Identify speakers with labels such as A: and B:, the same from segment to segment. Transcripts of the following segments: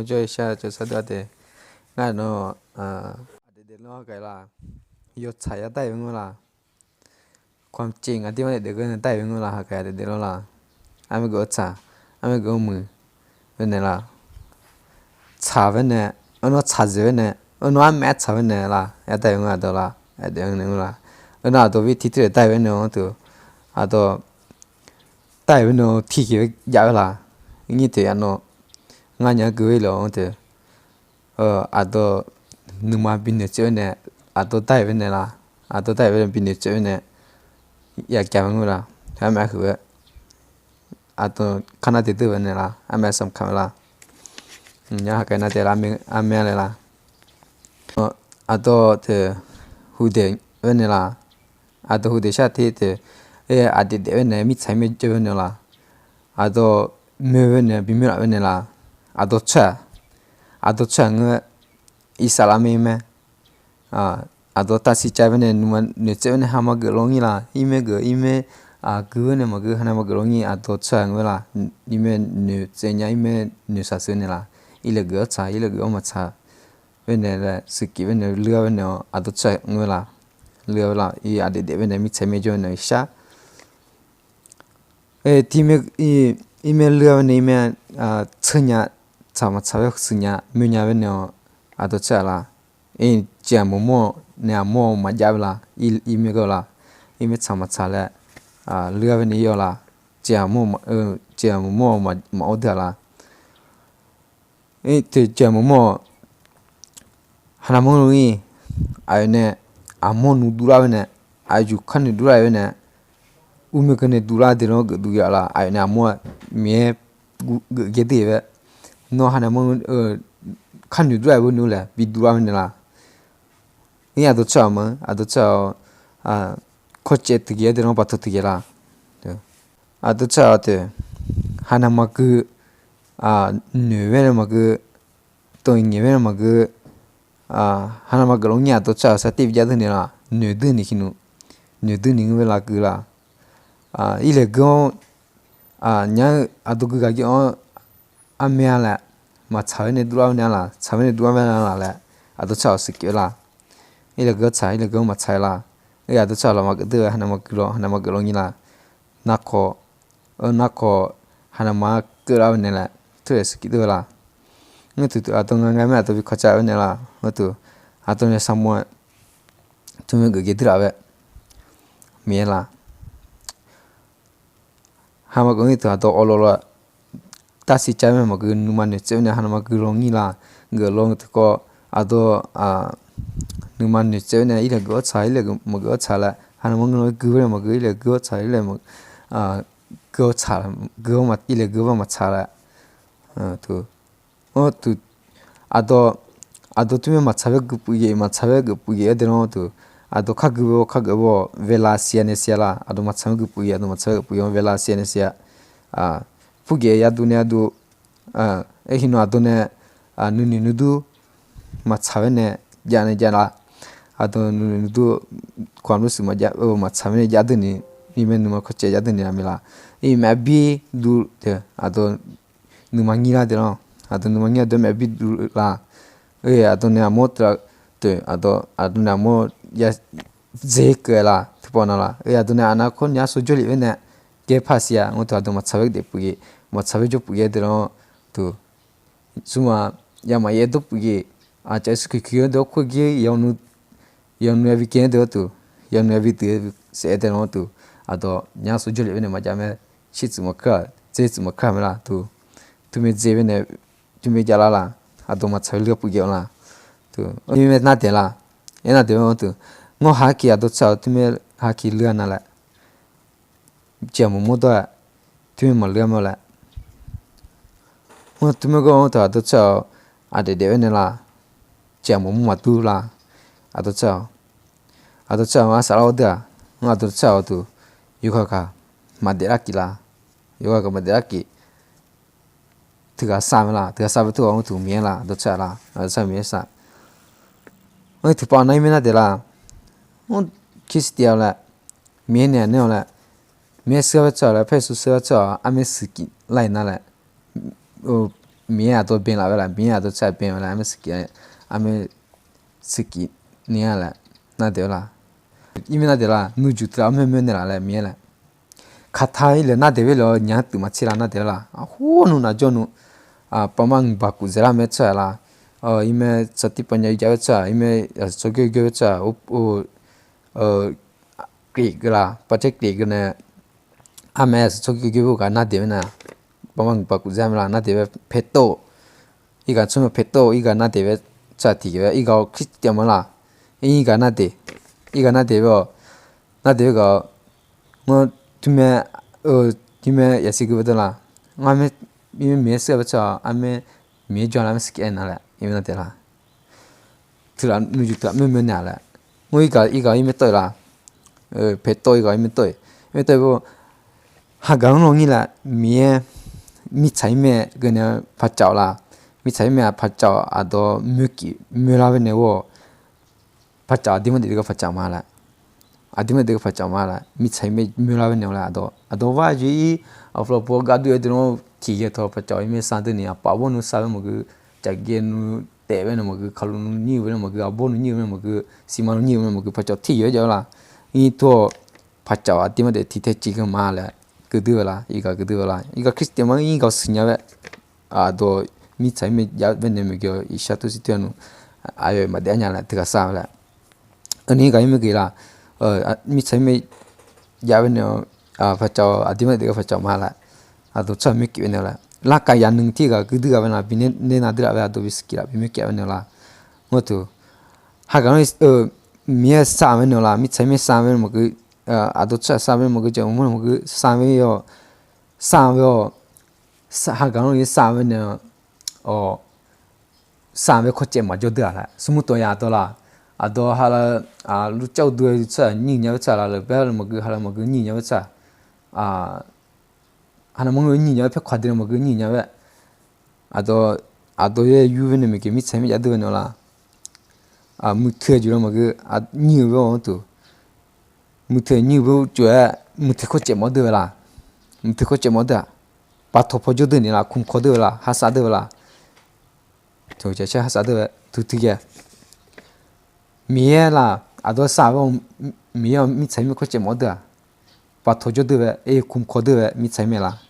A: Cho xa cho sao đó thì ngay nó để nó cái là yêu chạy ở tay với làความจริงที่มันเด็กก็ในใต้เป็นเวลาหากแต่เดี๋ยวละอันไม่ก็จ่าอันไม่ก็มือเป็นไงล่ะจ่าเป็นเนี่ยอันนั้นจ่าจะเป็นเนี่ยอันนั้นแม่จ่าเป็นเนี่ยล่ะไอ้ใต้เป็นอะไรตัวละไอ้เดี๋ยวเนี่ยล่ะอันนั้นตัววิธีที่ใต้เป็นเนี่ยตัวอันตัวใต้เป็นเนี่ยที่เกี่ยวยาวละนี่ตัวอันนั้นงานยังเกี่ยวเลยตัวอันตัวหนึ่งมาบินเนี่ยเจ้าเนี่ยอันตัวใต้เป็นเนี่ยล่ะอันตัวใต้เป็นบินเนี่ยเจ้าเนี่ยอยากแก้มันละทำไมคืออันตัวขนาดที่ตัวเนี่ยละอันไม่สำคัญละเนี่ยหากนาทีละมีอันไม่เลยละอันตัวเธอหูเดียวเนี่ยละอันตัวหูเดียวชาติเธออันเดียวเนี่ยมิใช่ไม่เจอเนี่ยละอันตัวมือเนี่ยบินไม่ละเนี่ยละอันตัวเชื่อเงยอิสลามไหมอันตัวตัดสินใจเป็นเนี่ยมันเนี่ยเจ้าเนี่ยหามาเกิดลงนี่ละอีเมเกิดอีเมเกิดเนี่ยมาเกิดหามาเกิดลงนี่อันตัวเชื่อเวลาอีเมเนี่ยเจ้าเนี่ยอีเมเนี่ยศาสนาเนี่ยละอีเลือกช้าอีเลือกมาช้าเป็นเนี่ยแหละสกิเป็นเนี่ยเลือกเป็นเนี่ยอันตัวเชื่อเวลาเลือกเวลาอีอันเดียวเป็นเนี่ยมิใช่ไม่จนเนี่ยชาที่เมอีเมเลือกเป็นเนี่ยอีเมเชื่อเนี่ยชาวมาชาวเชื่อเนี่ยมีเนี่ยเป็นเนี่ยอันตัวเชื่อละเจ้าโมเนี่ยโมมาจับละอีเมก็ละอีเมชามาชาละเลือกเป็นนี่ละเจ้าโมเจ้าโมมาเอาเดือละที่เจ้าโมฮานาโมลุยไอ้เนี่ยอาโมนูดูราเนี่ยไอ้จุขันดูราเนี่ยอุเมกันเนี่ยดูราเดี๋ยวก็ดูยาละไอ้เนี่ยอาโมเมียเกดีเว้โนฮานาโมขันดูราบุญนู่นแหละบิดูราเนี่ยละนี่อาตัวเจ้ามั้งอาตัวเจ้าโคเจตกี้เดี๋ยวเราปัตตุกี้ละอาตัวเจ้าเตฮานามาคือหนูเว้นมาคือตัวเงี้ยเว้นมาคือฮานามาคือลงเนี่ยตัวเจ้าสติวิจารณ์เนี่ยละหนูดื้อนี่ขี้หนูดื้อนี่เวลาคือละอีเล็กก็เนี่ยอาตัวคือกี่อันเมียละมาชาวเนี่ยดูเอาเนี่ยละชาวเนี่ยดูเอาเนี่ยละแหละอาตัวเจ้าสกิลละอีเล็กก็ใช้อีเล็กก็มาใช้ละอาตัวเจ้าละมาก็เดือดฮานามาคือลงนี่ละนักขอฮานามาเกิดเอาเนี่ยแหละตัวสกิลละงั้นตัวตัวงั้นไม่ตัววิเคราะห์เนี่ยละงั้นตัวเนี่ยสมัยตัวมันก็เกิดอะไรเมียละฮามาก็นี่ตัวออลละตัดสินใจไม่มาคือนุ่มเนี่ยเจ้าเนี่ยฮานามาคือลงนี่ละเกิดลงตัวก็ตัวนุ่มเนี่ยเจ้าเนี่ยอีเล็กก็ใช้อีเล็กมันก็ใช้ละฮานามาก็คือเลยมันก็อีเล็กก็ใช้อีเล็กมันก็ใช้ก็มาอีเล็กก็มาใช้ละตัวตัวตัวที่มันใช้ก็ปุยมันใช้ก็ปุยเดี๋ยวนั้นตัวข้าก็เวลาเสียเนี่ยเสียละตัวมันใช้ก็ปุยตัวมันใช้ก็ปุยเวลาเสียเนี่ยเสียปุยยาดูเนี่ยดูหินตัวเนี่ยนู่นดูมันใช้เนี่ยยาเนี่ยยาละตัวนู่นดูความรู้สึกมันใช้เนี่ยยาดูนี่มีเมนูมันเข้าใจยาดูเนี่ยมีละแม่บีดูเถอะตัวนู่นมันงี้ละเดี๋ยวนั้นตัวนู่นมันงี้ตัวแม่บีดูละตัวเนี่ยหมดละตัวเนี่ยหมดยาเจ๊เกล่ะทุกคนละตัวเนี่ยอนาคตเนี่ยสุดยอดเลยเนี่ยเก็บภาษีอ่ะงั้นตัวมันใช้เด็กปุ๊กมันใช้จุดปุ๊กเดี๋ยวนั้นตัวสมมติยามาเยอะปุ๊กจะสกิลเดี๋ยวคุยยังวิเคราะห์เดี๋ยวตัวยังวิธีเสียเดี๋ยวนั้นตัวเนี่ยสุดยอดเลยเนี่ยมันจะไม่ชิดสมการเจ๊สมการไม่ละตัวไม่เจ๊เนี่ยตัวไม่จะละตัวมันใช้เลือกปุ๊กละตัวนี่ไม่น่าเดี๋ยวละน่าเดี๋ยวตัวง้อหากี่ตัวเจ้าตัวไม่หากี่เรื่องนั่นแหละเจ้ามุ่งตัวตัวไม่มาเรื่องมาละตัวไม่ก็ตัวเจ้าเดี๋ยวเนี่ยละเจ้ามุ่งมาดูละตัวเจ้ามาสารวัตรตัวเจ้าตัวอยู่ข้างมาเดี๋ยวกี่ละอยู่ข้างมาเดี๋ยวกี่ถือสามละถือสามตัวตัวเมียละตัวเจ้าละตัวเจ้าเมียสักถือปอนไหนไม่น่าเดี๋ยวละคิดเดียวละเมียเนี่ยละเมียเสื้อเจ้าละเพื่อเสื้อเจ้าไม่สกินไล่นั่นแหละ mía to bien la verdad mía to cha bien la ame ski nia la na de la imena de la nu ju tra me la mía la khathai le na de lo nya tu ma chira na de la hu nu na jo nu pamang ba ku zera me cha la ime chati panya ja cha ime soge ge cha o kri gra patek kri gna ame soge ge ga na de na pamang ba ku zera la na de pheto iga chuma pheto iga na de cha ti ge iga christian la iga na de bo na de ga ngo tume yasi ge la ngame me se ba cha ame me jo la ski na la imena de la tura nu ju ta me na la ngo iga ime to la pheto iga ime to bo ha ga no ngi la mi chai me ge na pha chao la mi chai me pha chao a do mu ki me la ne wo pha chao di mo de ga pha chao ma la adima de pha chao ma la mi chai me la ne la do wa ji a flo po ga du de no ti ye to pha chao me sa de ni pa bo nu sa mo ge cha ge nu te ve no mo ge khalu nu ni ve no mo ge a bo nu ni ve no mo ge si ma nu ni ve no mo ge pha chao ti ye ja la i to pha chao adima de ti te chi ga ma la ge de la iga christian ma i ga sinya ve a do mi chai me ya ve ne me ge i sha tu si tu nu ayo ma de nya la te ga sa la ani ga me ge la mi chai me ya ve ne pha chao adima de pha chao ma la a do cha me ki ve ne la ka ya nung ti ga ge de ga ve na bi ne na de la ve do bi ski la bi me ki ve ne la mo tu ha ga no mi sa ve ne la mi chai me sa ve mo ge a do cha sa ve mo ge jo mo ge sa ve yo ha ga no ye sa ve ne sa ve kho che ma jo de la su mu to ya to la a do ha la lu chao du cha ni nya cha la le ba mo ge ha la mo ge ni nya cha 하나 먹는 니 옆에 과들 먹는 니 옆에 아도의 유변에 먹게 미참이 야드거나 무트에 주로 먹그 니고 또 무트에 니고 줘야 무트 코째 뭐더라 무트 코째 뭐다 바토 포조드니라 쿵코드라 하사드라 저제 하사드 두티게 미에라 아도 사고 미어 미참이 코째 뭐다 바토 조드에 에 쿵코드에 미참이라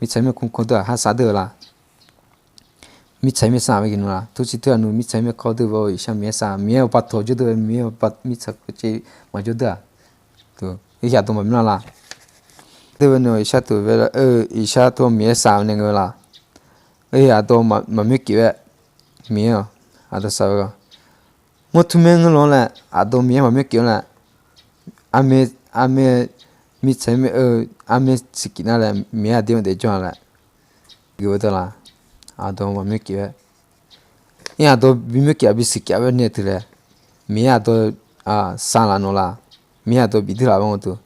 A: mi chai me kum ko da ha sa de la mi chai me sa me gi la tu chi tu anu mi chai me ko de bo i sha me sa me pa to ju de me pa mi cha ko chi ma ju da tu i sha to ma la de no i sha to ve i sha to me sa ne ngo la ya to ma me ki ve me a da sa ga mo tu me ngo la a do me ma me ki la ame mi chai me ame sikina la me a de de jo la ge de la a do ma me ki ya do bi me ki a bi sikya ve ne de le me a do sa la no la me a do bi de la bo to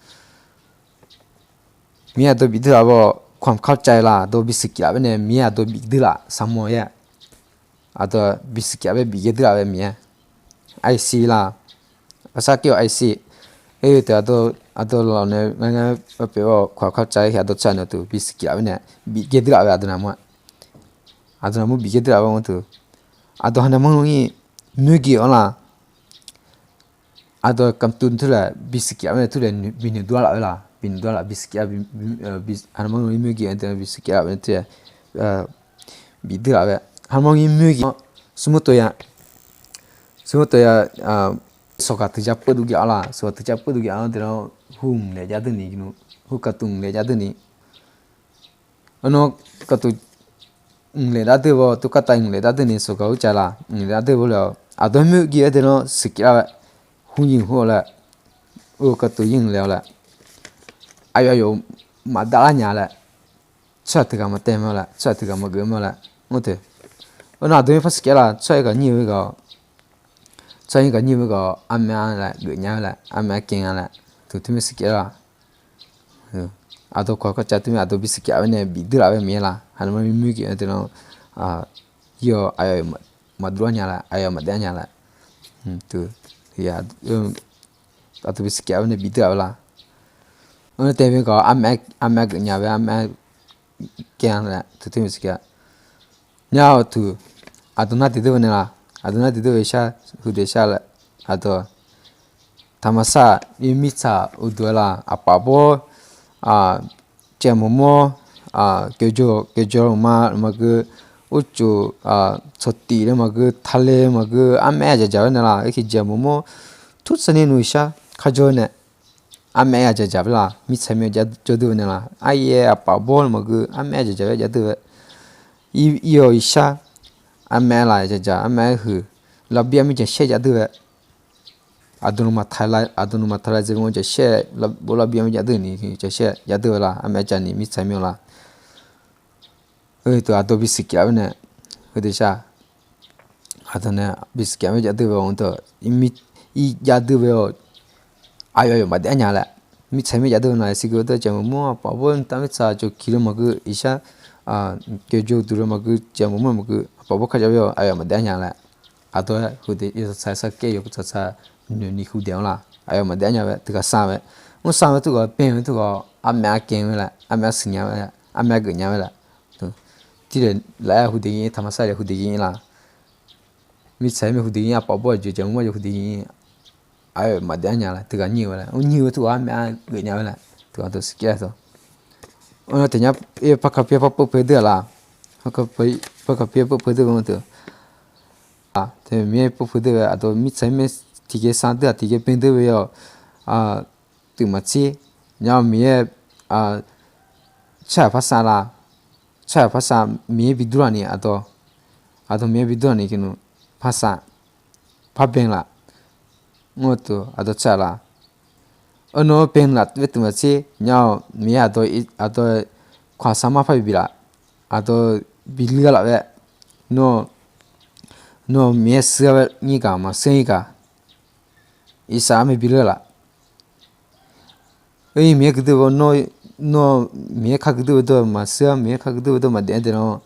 A: me a do bi de la bo ความเข้าใจละdo bi sikya ve ne me a do bi de la sa mo ya a do bi sikya ve bi ge de la ve me I see la asa ki I see te ado lo ne nga pe o kwa cha ya do cha no tu bi ski ave ne bi ge dra ave adna mo bi ge dra mo tu ado hana mo ni nu gi ola ado kam tun tu la bi ski ave tu le bi ni do la bi ski ave bi hana mo ni mu gi ente bi ski ave te bi dra ave hana mo ni mu gi sumoto ya soka tu jap du gi ala so tu jap du gi ala de no hum le ja de ni nu hu ka tung le ja de ni ano ka tu le da de bo tu ka ta le da de ni so ka u cha la le da de bo lo a do mu gi de no sikya hu yin ho la o ka tu yin le la ayo yo ma da la nya la cha tu ka ma te ma la cha tu ka ma ge ma la mo te ana do fa sikya la cha ga ni we ga cho những cái như cái âm nhạc là gửi nhau là âm nhạc kinh là tụi mình sẽ kể là à tôi có chắc tụi mình à tôi biết kể về này bị đưa lại về miền là hắn mới mới kể từ nó giờ ai mà đua nhà là ai mà đẻ nhà là từ thì à tôi biết kể về này bị đưa lại là nó tại vì có âm nhạc gửi nhau về âm nhạc kinh là tụi mình sẽ kể nhau tu aduna tidu benela aduna tidu isha hudesha la ado tamasa imitsa udwala apabo chemomo kejo ma uchu choti le thale ame jaja benela ki chemomo tutsani nuisha khajone ame jaja bla mitsame jodu benela aye apabo ame jaja jadu iyo isha ame la jaja ame hu labia mi je she jadu adunuma thala je mo je she bola bia mi jadu ni je she jadu la ame jani mi tsame la to ado bisikia bene hodesha adana bisikia mi jadu ba onto i jadu be ayo ma de nya la mi tsame jadu na sigo to je mo pa bon tam sa jo kilo isha kejo duro jamu pabo khaja yo ayo ma danya la ato hude yo sa ke yo sa ni hu de la ayo ma danya ba tika sa ba mo sa ma tu go pen tu go amya ken la amya sinya la amya gnya la to ti de la hu de yin tamasa hu de yin la mi sai me hu de yin pabo jo jamu hu de yin ayo ma danya la tika ni la ni tu amya gnya la to sikia to ono tenya pakapia papo pede la pakapia papo pede bonto te mi papo pede ado mi tsame tige sande tige pende yo tu machi nya mi cha phasa mi bidurani ado mi bidurani kinu phasa phaben la ngoto ado cha la ono pen la tu machi nya mi ado kwa sama fa bila ado biliga la be no mi sa ni ga ma sen ga isa me biliga la ei mi gdu no mi kha gdu do ma sa mi kha gdu do ma de no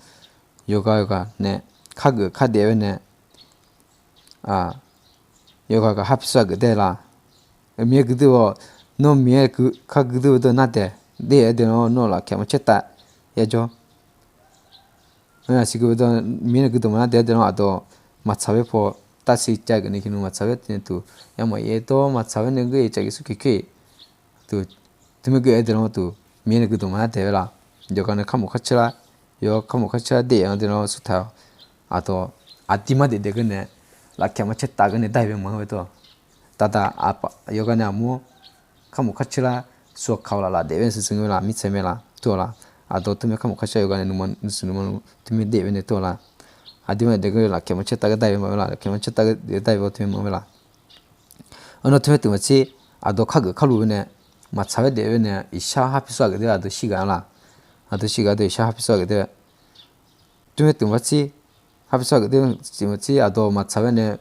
A: yoga ne kha de ne yoga ga hapsa ga de la mi gdu no mi kha gdu do na de no la kya ma cheta ya jo na sigo do mi ne gdu ma de no ado ma chabe po ta si cha ga ni kinu ma chabe tin tu ya mo ye to ma chabe ne ge cha gi su ki tu me ge de no tu mi ne gdu ma de la jo ka ne khamu khachra de ya de no su tha ado atima de ge ne la kya ma cheta ga ne dai be ma to tata apa yo ka ne amu khamu khachra so khawla la de ben su la mi cheme la to la ado tume khamu khacha yo ga ne numan tume de ben to la adima de ge la kema cheta ga dai ma la kema cheta ga de dai bo tume ma la ono tume tu chi ado khalu ne ma chabe de ne isha ha pi so ga de ado shiga la ado shiga de isha ha pi so ga de tume tu chi ha pi so ga de chi ado ma chabe ne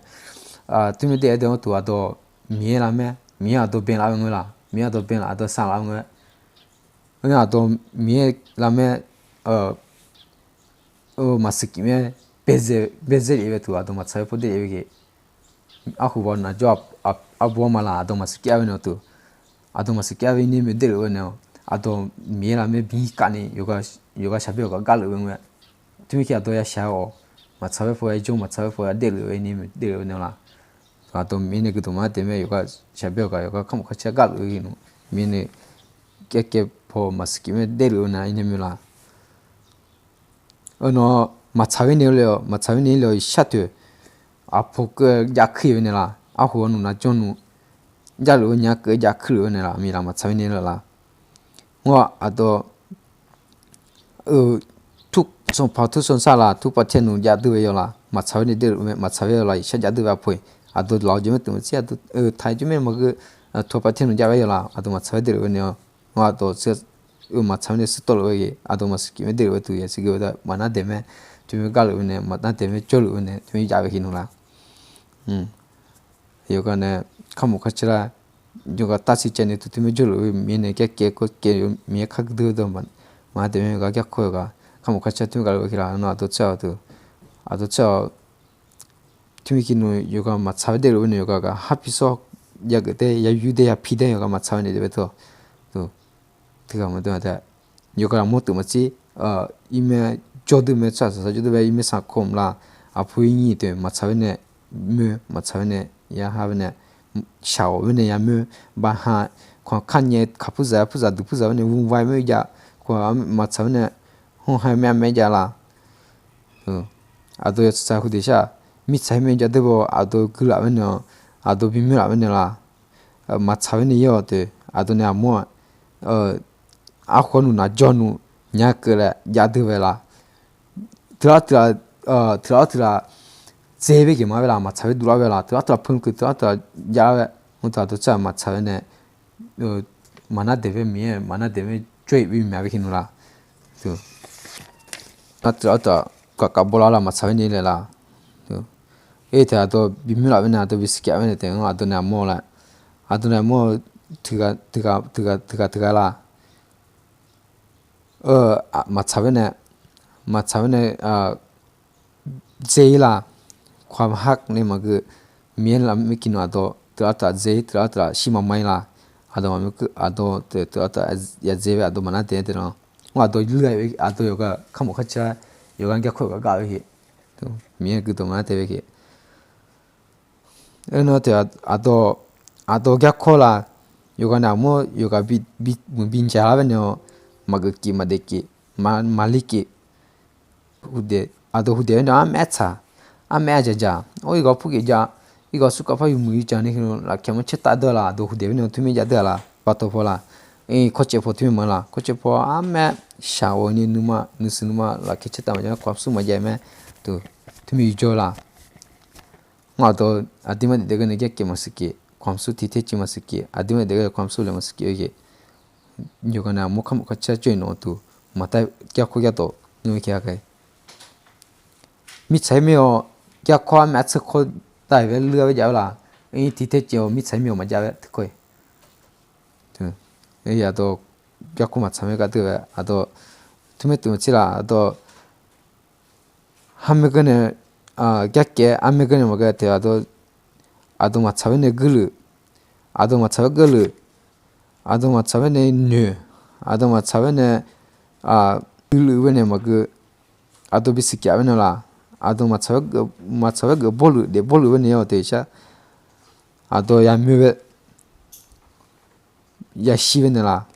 A: tume de tu ado mi la me mi ado ben la ngula mi ado ben ado sa la ngula ono ado mi la me masiki me beze eve tu ado matsabe pode eve ke aku bona job abo mala ado masiki ave no tu ado masiki ave ni me dele no ado mi la me bi kani yoga shabe yoga gal we tu ki ado ya shao matsabe po e jo matsabe po dele we ni me dele no la ado mi ne ku ma de me yoga shabe yoga kam khacha gal we no mi ne ke po masiki me dele na ine me la ono machawe ne le shatu apoke yakhi ne la ahu nu na jonu jalu nya ke yakhi ne la mi la machawe ne la ngo ado tuk son pa tu son sala tu pa chen nu ja du yo la machawe ne de machawe la sha ja du ba phoi ado lao je me tu chi ado thai je me mo ge to pa chen nu ja ba yo la ado machawe de ne ngo ado se machawe ne su to lo ye ado maski me de tu ye si ge da mana de me tu me gal ne mata de me chol ne tu me ja ba hinu la yo ka ne khamu khachra yo ka ta si chen tu me jol mi ne ke ko ke mi khak du do man ma de me ga kya kho ga khamu khachra tu gal ki la no ado cha tu mi ki no yo ka ma cha de lo ne yo ka ga happy so ya ge de ya yu de ya pi de yo ka ma cha ne de to tu tiga mo da yo ka mo tu ma chi ime 저도 매차서 저도 왜 이미 사콤라 아포이니 돼 마차네 무 마차네 야 하네 샤오네 야무 바하 칸예 카푸자 푸자 두푸자네 우와이메 야 마차네 홍하메 메자라 아도 여차 후디샤 미차이메 자데보 아도 글라메노 아도 비미라메라 마차네 요데 아도네 아모 아코누나 조누 냐크라 야드벨라 트라트라 제베게 마벨라 마차베 두라벨라 트라트라 펑크 트라트라 야베 무타도 차 마차네 마나 데베 미에 마나 데베 쮸이 미야베 키누라 또 트라트라 까까볼라 마차네 레라 또 에타도 비미라베나도 비스키아베네 땡 아도나 모라 아도나 모 드가라 마차베네 제이라 ความฮักนี่มันคือเมียนละไม่กินอาโตตัวอัตราเจตัวอัตราชิมาไม่ละอาโตมันคืออาโตตัวอัตราอย่าเจอาโตมันน่าเตะเนาะว่าอาโตยืดเลยอาโตอยู่ก็ข้ามหมดขั้นช้าอยู่กันแค่คุยกับก้าวอีกตัวเมียคือตัวมันน่าเตะอีกเนาะแต่อาโตแค่คุยละอยู่กันอ่ะมั่วอยู่กับบินจ้าเป็นเนาะมาเกกิมาเด็กกิมาลิกิหุ่นเดอาโตหุ่นเดเนาะแม่ช้า아메아자자 이거 푸게자 이거 수카파 유무이 자네 그런 라케모 쳇다더라 도 후데비노 투미자더라 바토폴라 이 코체포 투미마라 코체포 아메 샤오니 누마 누스누마 라케 쳇다마자 꽉수 마자메 또 투미조라 나도 아디마 데가네 게케 마스키 ቋ수 티테치 마스키 아디마 데가 ቋ수레 마스키 이게 요가나 모카모 카차 쮸노 또 마타 꺄코갸도 누미케아게 미차이메오 क्या मैच खो ताइवे लुआवे जावला ए तिथे जो मिछाइ मियो मजावे तकोय तो ए या तो क्या को मछामे का तो आ तो तुमे चिरा तो हमे गने क्या के हमे गने मगे ते आ तो मछावे ने गलु आ तो मछावे गलु आ तो मछावे ने न्यु आ तो मछावे ने गलु वेने मगे आ तो बिसिक्यावे नला 아도 마차가 볼루 왜네요 대샤 아도 야미베 야시베네라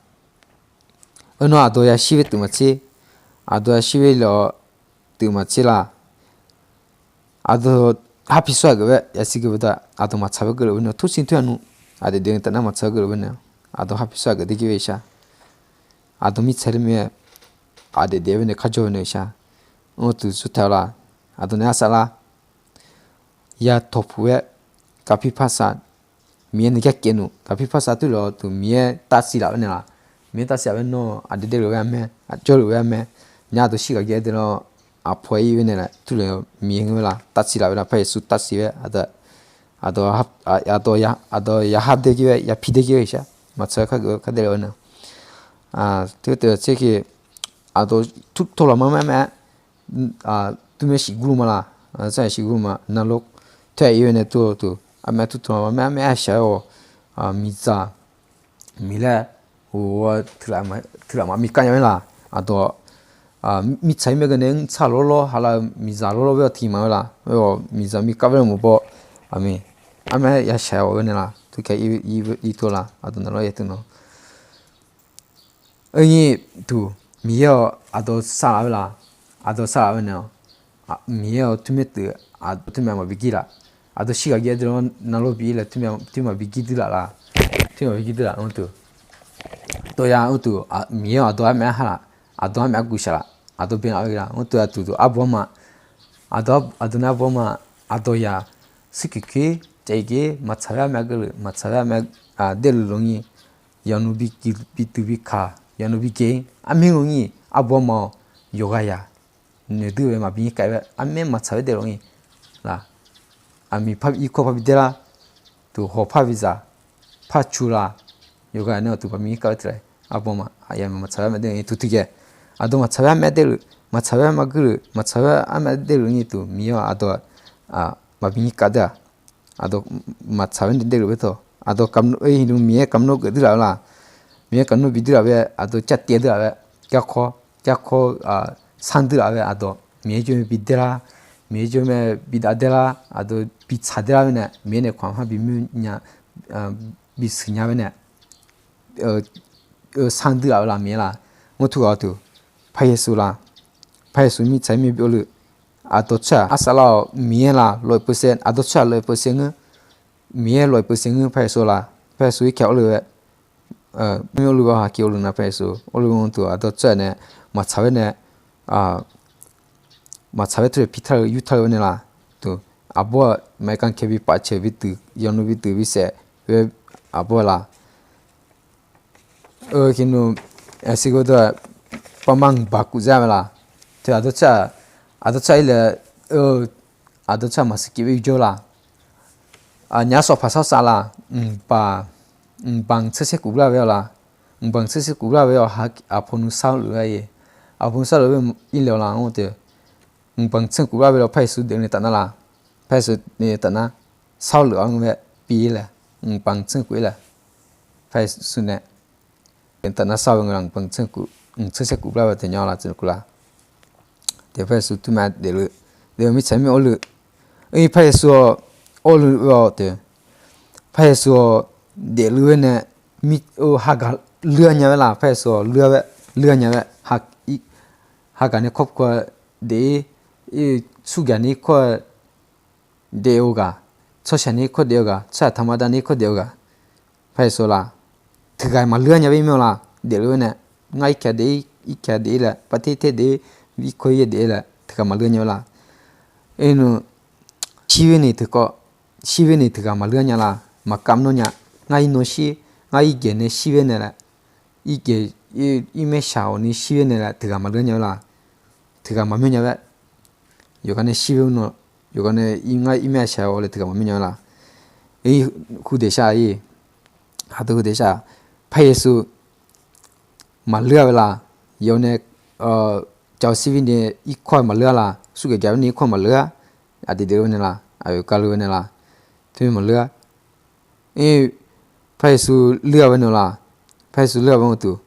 A: 어느 아도 야시베 뜨마치 아도 야시베로 뜨마치라 아도 하피스와가 야시게보다 아도 마차가 그러는 투신투야누 아데 데는따나 마차가 그러네 아도 하피스와가 되기वे샤 아도 미차르메 아데 데베네 가져오네샤 어투 수타라 아도네 아살라 야 토프에 카피파사 미엔 객게누 카피파사 뚜로 뚜 미에 따시라네라 미에 따시아베노 아데데로 왜메 아쫄로 왜메 냐도 시가 게데로 아포이 왜네라 뚜로 미엔라 따시라베나 파이수 따시베 아도 야 합데기에 야 피데기에샤 마차카 그 카데로나 뜨뜨 체키 아도 툭토라마메 तुमे शिगुरुमाला चाहे शिगुरुमा नालोक थे इवेने तो आमे तो आमे आशाओ मिजा मिला वो थ्रामा मिकायला आदो मिचाइ मेगने चालोलो हाला मिजालोलो वे थिमाला वो मिजा मिकावे मोबो आमे याशाओ वेनेला तो के इतोला आदो नालो येतनो अई तु मियो आदो सालावेला 아도 사람은요 미어 투메트 투메마 비기라 아도 시가게 들어 나로 비라 투메마 비기들라 투메마 비기들라 온투 또야 온투 미어 아도 아메 하라 아도 아메 구샤라 아도 베나기라 온투 아투도 아보마 아도나 보마 아도야 스키키 제게 마차야 맥을 마차야 맥 델롱이 야누비기 비투비카 야누비게 아메롱이 아보마 요가야 네드웨 마비 까베 아메 마차베 데롱이 라 아미 팝 이코 팝이데라 또 호파비자 파추라 요가네 또 바미 까트레 아보마 아야마 마차베 데이 투티게 아도 마차베 메델 마차베 마그 마차베 아메델이 또 미요 아도 마비 까다 아도 마차베 데르베토 아도 감노 에이누 미에 감노 그드라라 미에 감노 비드라베 아도 찻띠에드라베 꺄코 산들아베 아도 메주메 비데라 메주메 비다데라 아도 비차데라베네 메네 광화 비뮤냐 비스냐베네 산들아라 메라 모투가도 파예수라 파예수미 차미 벼르 아도차 아살라 미에라 100% 아도차 100% 미에 100% 파예수라 파예수이 켜르 묘루가 하키올루나 파예수 올루온도 아도차네 마차베네 마차베트레 피탈 유탈원이라 또 아보아 메칸 케비 빠체 비트 연우 비트 비세 왜 아보라 기노 에시고도 빠망 바꾸자라 저 아도차 일레 아도차 마스키비 조라 냐소 파사살라 방 세세 구라베라 방 세세 구라베 하 아포누 살루에 아본사로 일려라 오데 방청 구라베로 파이수 되네 따나라 파이수 네 따나 사울로 안베 비래 방청 구이라 파이수네 따나 사울랑 방청 구 세세 구라베 되냐라 줄구라 데 파이수 투마 데르 데미 참미 올르 이 파이수 올르어데 파이수 데르네 미 하가 르냐라 파이수 르냐베 하가네 컵과 데 수가니 코 데오가 처샤니 코 데오가 차 타마다니 코 데오가 파이소라 드가이 말르냐 베미올라 데르네 나이카데 이카데라 파티테데 비코예데라 드가 말르냐라 에노 시베니 드가 말르냐라 마kam노냐 나이노시 나이게네 시베네라 이게 이메 샤오니 시베네라 드가 말르냐라 드가 마면냐베 요간에 시베노 요간에 인가 이메 샤오레 드가 마면냐라 이 후데샤이 하도 후데샤 파예수 말르야라 요네 자시비네 이코 말르야라 수게 자비니 이코 말르야 아디데오네라 아요 칼루네라 투미 말르야 이 파예수 르야베노라 파예수 르야베노투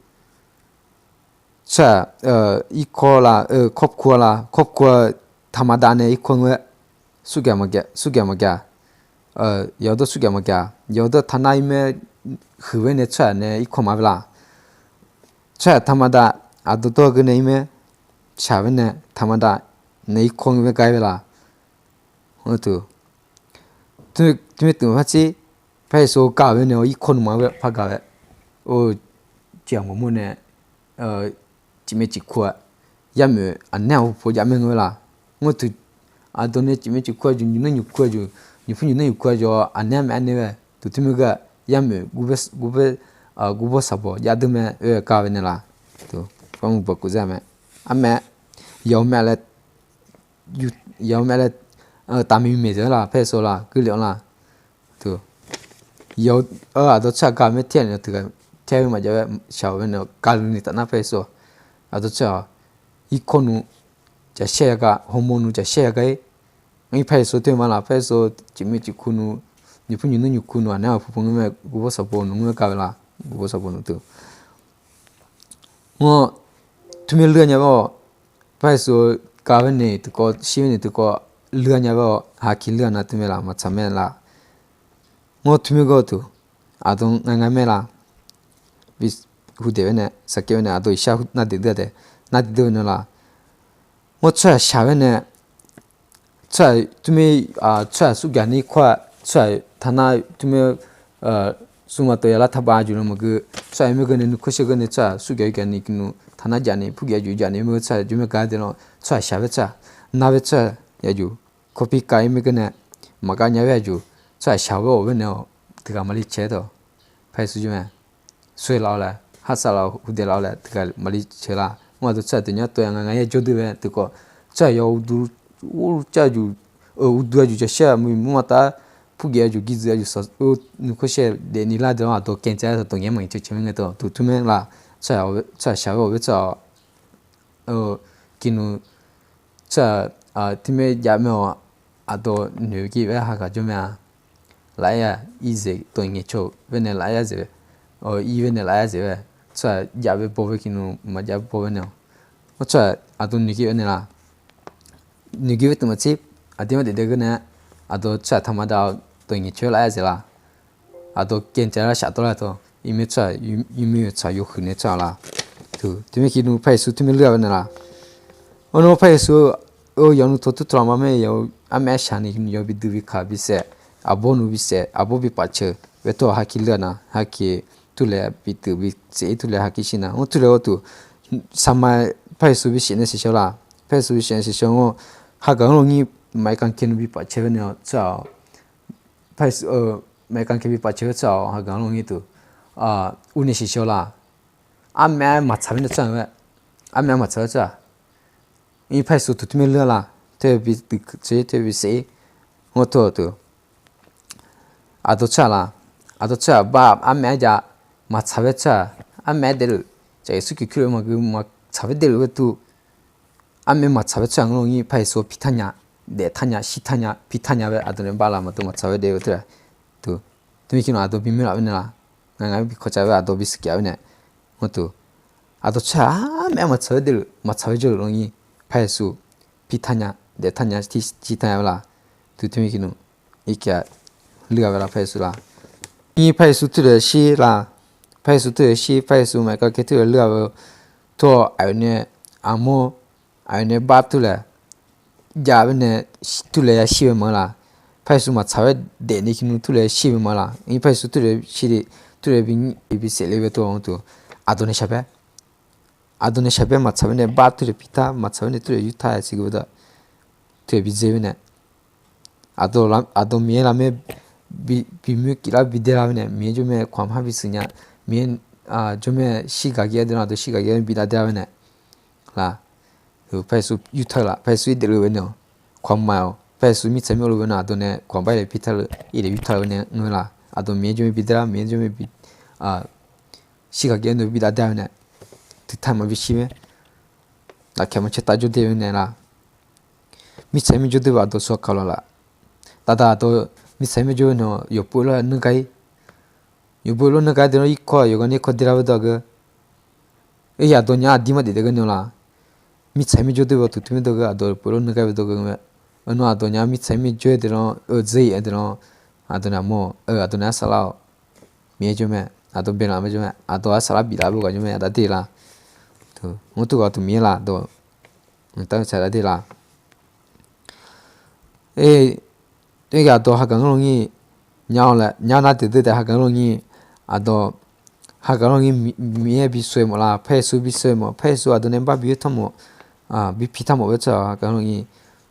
A: 차 이코라 컵쿠라 타마다네 이코에 수게마게 여도 수게마게 여도 타나이메 흐웨네 차네 이코마블라 차 타마다 아도도 그네이메 차베네 타마다 네 이코에 가이벨라 어투 투미투 하치 파이소 가베네 이코누마베 파가베 오 지앙모모네 지메치쿠아 야메 안나오 포자메노라 모투 아도네 지메치쿠아 주니는 유쿠아주 유푸니는 유쿠아죠 안나메 안네베 투투미가 야메 구보사보 야드메 에 가베네라 또 뽕 버쿠자메 아메 요메레 요메레 타미메저라 페소라 그려라 또 요 아도 차가메 티안네 뜨가 태우마 저 샤오네 칼니 따나 페소 아도차 이코누 자 셰가 호모누 자 셰가이 이 페소 테마라 페소 지미치쿠누 니푸니는 유쿠누 아나 푸푸누메 구보사보누 뭐 가라 구보사보누도 뭐 투밀르냐고 페소 가베네 뜨고 시베네 뜨고 르냐고 하킬르나 투밀라 마차메라 뭐 투미고도 아동 나가메라 bis hudeene sakyeone ado isha na dedade na dedonala mocha shawene cha tumi cha sugani kwa cha thana tumi sumato yala thaba ju no gu cha me gane nu khoshe gane cha sugay gane kinu thana jane phugya ju jane me cha jume ga de no cha shawe cha nawe cha ya ju kopi kai me gane maganya ya ju cha shawe o ne tiga mali chedo phaisu jume ဆွေလောက်လဲဟာဆာလောက်ဟူတယ်လောက်လဲတကမလီချေလာဟိုတော့ချက်တညတော့ငငရဲ့ကျိုးတွေတကောချက်ရောဒူဦးချက်ယူဦးဒူယူချက်ရှာမတာဖူကြယူဂီဇယူဆဦးနုခရှေဒေနီလာတော့ကင်ချာတော့ငယ်မင်းချချမင်းတော့သူမင်းလာချက်ရှာရောဝချာကင်းနချက်တိမေဂျာမေအတော့နူကြီးပဲဟာကကြမလာရ easy တော့ငယ်ချိုဘယ်နဲ့လာရစေ even la yaze we tsa yabe bove kinu ma yabe bove no tsa ado niki onela niki wetu machi adima de gana ado cha thamada to ngi chola azela ado kenchara shatola to ime cha ime cha yo khune cha la tu tumi kinu phai su tumi lua na ono phai su o yonu to trauma me yo ame shani yo bi du bi kha bi se abo nu bi se abo bi pache weto hakila na haki tule bi tu bi se tule hakishina o tule o tu sama phai su bi shine se shola phai su bi shine se shongo ha ga ngi mai kan kenu bi pache ne cha phai su mai kan ke bi pache cha ha ga ngi tu uni se shola ame ma cha ne cha ame ma cha cha 이 파이스 투투밀려라 테비 제테비 세 모토도 아도차라 아도차 바 아메자 마차베차 아메들 제스키 크르마 그마 차베들 왜또 아메 마차베차 이 파이스 피타냐 네타냐 시타냐 비타냐베 아도네 발라마도 마차베데 우트라 또 투미키노 아도 비밀 아베나 나가 비코차베 아도 비스키 아베네 모토 아도차 아메 마차베들 마차베죠 이 파이수 비타냐 네타냐 티타냐라 두트미기노 이케 리가베라 파이수라 이 파이수 트르 시라 파이수 트르 시 파이수 마가 케트 리가베 토 아네 아모 아네 바투라 자베네 투레야 시베마라 파이수 마 차베 데니키노 투레 시베마라 이 파이수 트르 시리 트레 빙 이비셀레베 토온토 아도네 샤베 아도네 샤베 마차베네 바투레 피타 마차베네 투레 유타야 지고다 테비제베네 아도 미에라메 비뮤키라 비데라베네 미에조메 괌하비스냐 미엔 조메 시가기에 드나도 시가기에 비다데라베네 라 파이수 유타라 파이수 이데르베네 괌마요 파이수 미체메로베네 아도네 괌바이레 피타르 이레 유타르베네 응라 아도 미에조메 비데라 미에조메 비 시가기에 비다데라베네 tama bishime la kema cheta jude nela misemi jude ba do so kalola tata to misemi jo no yopulo ngai yopulo ngai de iko yogani ko dirawa daga e ya do nya dima de daga nola misemi jude ba tutumi daga do pulo ngai daga ano ado nya misemi jo de no zei de no adona mo adona sala miejome ado bena me jo ado asala bilabo ga jo me ada de la mutu ga tu mila do ta cha de la ga do ha gang longi nyao la nya na de ha gang longi ado ha gang longi mi bi sui mo la phe su bi sui mo phe su ado ne ba bi thamo bi pi thamo we cha ha gang longi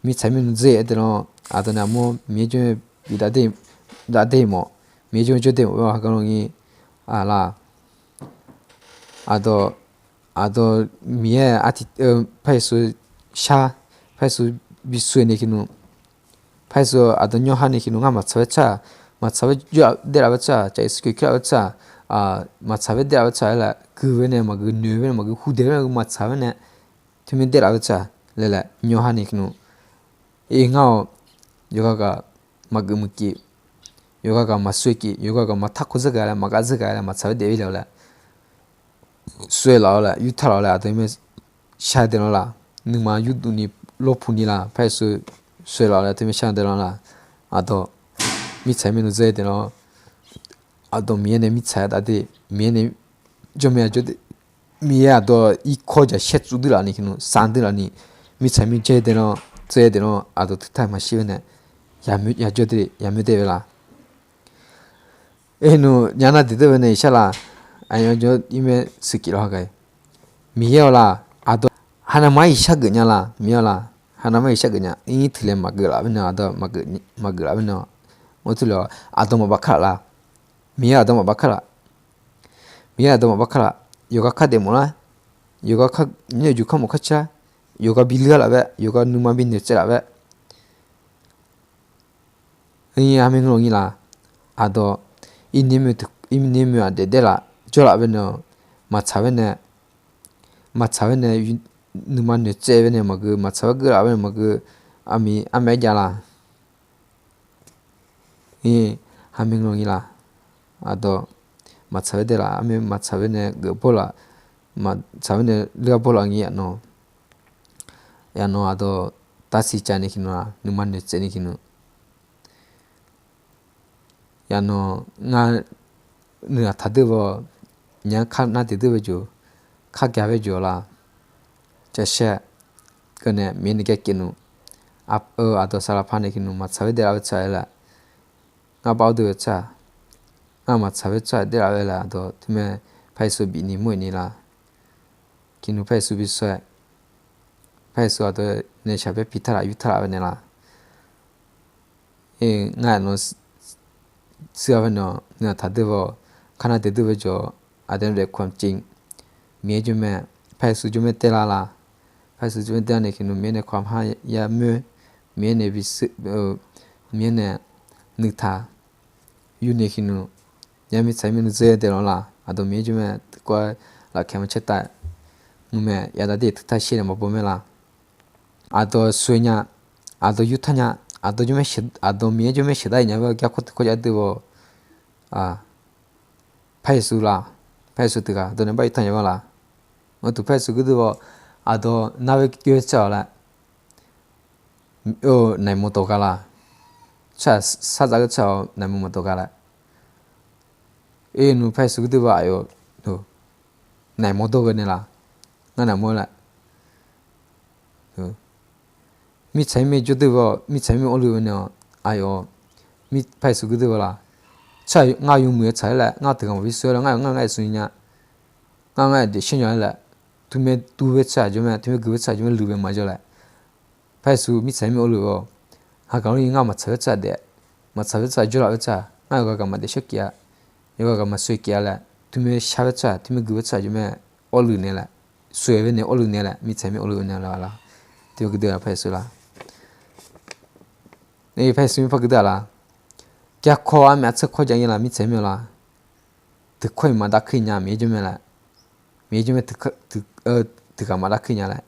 A: mi chai mi ze de no ado na mo mi je bi da de mo mi je de ha gang longi la ado miye ati paisu sha paisu bisu ne kinu paisu ado nyoha ne kinu nga matsawe jo dera bacha cha isu kya bacha matsawe dera bacha la kuwene mag nuwe mag hudere matsawe ne tumi dera bacha lela nyoha ne kinu ngao yoga ga magumuki yoga ga masuki yoga ga matakuza ga magaza ga matsawe dewi la sui lao la yu ta lao la de me sha de la ni ma yu du ni lo pu ni la pai su sui lao la de me sha de la ado mi chai me no ze de no ado mi ne mi chai da de mi ne jo me jo de mi ya do I ko ja she zu de la ni kinu san de la ni mi chai mi je de no ze de no ado tu ta ma shi ne ya jo de ya me de la no nya na de de ne sha la ayo jo ime sikiro hagai miyola ado hanamai shagnya la miyola hanamai shagnya I thile magla bina ado magla bina motulo ado mabakala miya ado mabakala yoga khade mola yoga kha nye juka mokhacha yoga bilga la ba yoga numa bin ne chara ba ni amen longi la ado inimu ade de la jola beno machawe ne numa ne chebe ne mag machawe gra beno mag ame jala haming longi la ado machawe de la ame machawe ne ge bola machawe ne liga bola ngi no ya no ado tasi chani kinu la numan ne cheni kinu ya no nga nửa thade bo nya kha na de de jo kha kya be jo la cha sha kene min ke kinu ap ado sala phane kinu ma chabe de la cha la nga ba de cha nga ma chabe cha de la do tume phai su bi ni mo ni la kinu phai su bi so phai su ado ne cha be pitara yutara ne la nga no sia be no nửa thade bo khana de de jo aden re kwam ching mie ju me phai su ju me te la phai su ju me de ne kinu mie ne kwam ha ya me mie ne bi mie ne nu tha yu ne kinu ya mi chai mi ze de la ado mie ju me kwa la kema cheta me ya da de ta shi ne mo bo me la ado suenya ado yutanya ado ju me ado mie ju me shida nya ba kya ko ja de bo phai su la phai su tiga do ne bai tanya ba la mo tu phai su gu do ado na we kyo cha la nai mo to ka la cha sa za ga cha nai mo to ka la nu phai su gu ba yo do nai mo to ga ne la na na mo la mi chai me ju de bo mi chai me o lu ne ayo mi phai su gu do la cha nga yu mu cha la nga de ga wi so la nga su nya nga de shin ya la tu me tu we cha ju me tu me gu we cha ju me lu be ma jo la phai su mi chai me o lu bo ha ga ri nga ma cha cha de ma cha cha ju la cha nga ga ma de shek ya yo ga ma su ki ya la tu me sha cha tu me gu we cha ju me o lu ne la su we ne o lu ne la mi chai me o lu ne la tu gu de la phai su la ne phai su mi pha gu da la kya kho a me cha kho jang la mi chai me la de khoi ma da khi nya me ju me la me ju me tu ka ma da khi nya la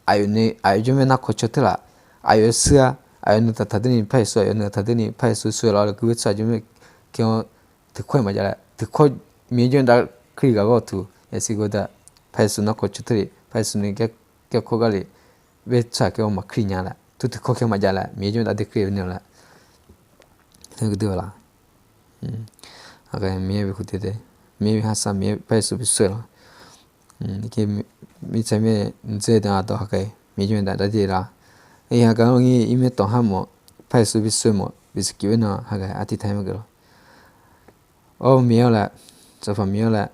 A: ayo ju me na kho cho te la ayo sia ayo ne ta de ni phai su ayo ne ta de ni phai su su la gu cha ju me kyo de khoi ma ja la de kho me ju da khi ga go tu esi go da phai su na kho cho te phai su ne kya kho ga le we cha kyo ma khi nya la tu de kho kyo ma ja la me ju da de khi ne la gu de la aga me be khu de me ha sa me phai su bi su la ke mi chai me nze da do ha kai mi ju da de la ha ga ngi ime to ha mo phai su bi su mo bi su ki no ha ga ati thai me go o mi la so fa mi la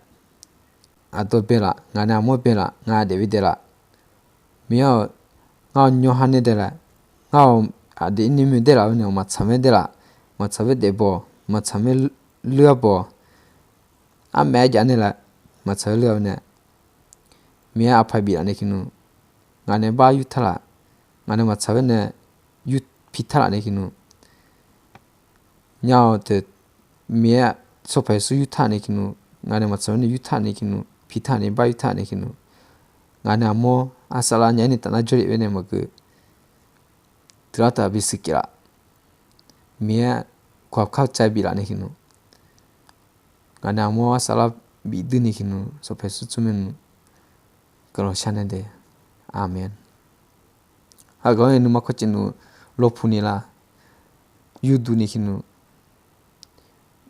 A: a do be la nga na mo be la nga de bi de la mi nga nyo ha ne de la nga a de ni me de la ne ma cha me de la ma cha be de bo ma cha me lua bo a me ja ne la ma cha lua ne mi a pha bi ne kinu nga ne ba yu tha la nga ne ma cha be ne yu pi tha la ne kinu nya te mi a so phai su yu tha ne kinu nga ne ma cha ne yu tha ne kinu pi tha ne ba yu tha ne kinu nga ne mo asala nya ni ta na jori we ne mo gu trata bi sikira mi a kwa kha cha bi la ne kinu nga ne mo asala bi du ne kinu so phai su chu men ko shan de amen ha go ne ma ko chinu lo phu ni la yu du ne kinu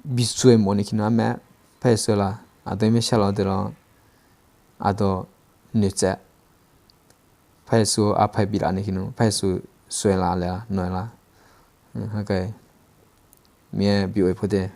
A: bi su e mo ne kinu ama phai su la ado me sha lo de lo ado ne cha phai su a phai bi la ne kinu phai su sue la la no la ha kai mie bi oi pho de